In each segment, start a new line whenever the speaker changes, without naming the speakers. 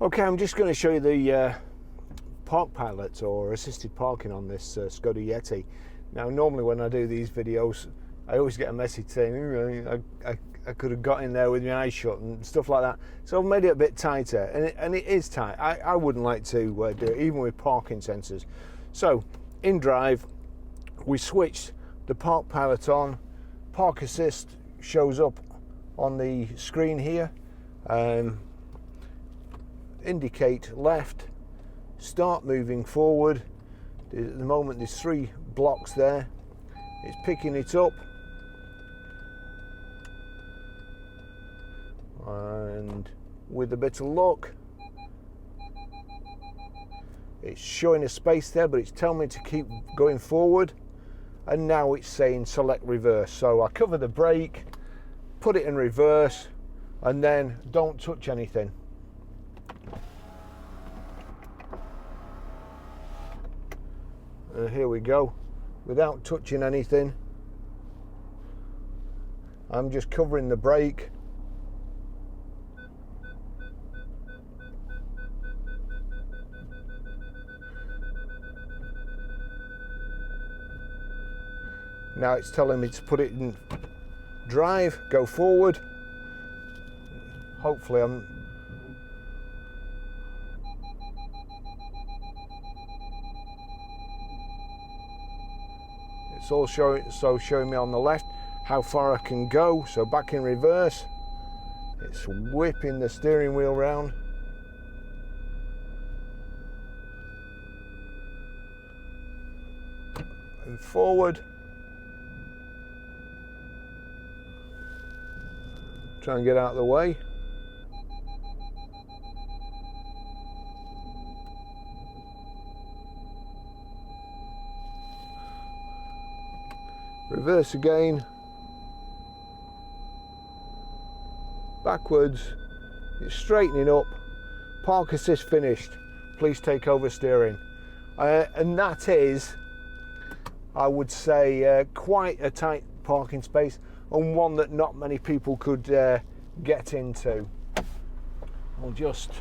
Okay, I'm just going to show you the park pilots or assisted parking on this SKODA Yeti. Now, normally when I do these videos, I always get a message saying I could have got in there with my eyes shut and stuff like that. So I've made it a bit tighter, and it is tight. I wouldn't like to do it even with parking sensors. So in drive, we switched the park pilot on. Park assist shows up on the screen here. Indicate left, start moving forward. At the moment there's 3 blocks there. It's picking it up, and with a bit of luck it's showing a space there, but it's telling me to keep going forward, and now it's saying select reverse. So I cover the brake, put it in reverse, and then don't touch anything. Here we go, without touching anything. I'm just covering the brake. Now it's telling me to put it in drive, go forward. Hopefully it's all showing me on the left how far I can go. So back in reverse, it's whipping the steering wheel round. And forward. Try and get out of the way. Reverse again, backwards, it's straightening up, park assist finished, please take over steering. And that is, I would say, quite a tight parking space, and one that not many people could get into. I'll just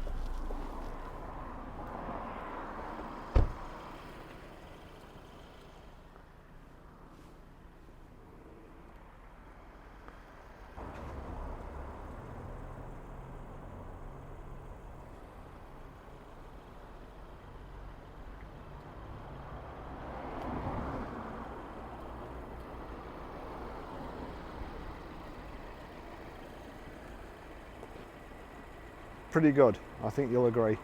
pretty good, I think you'll agree.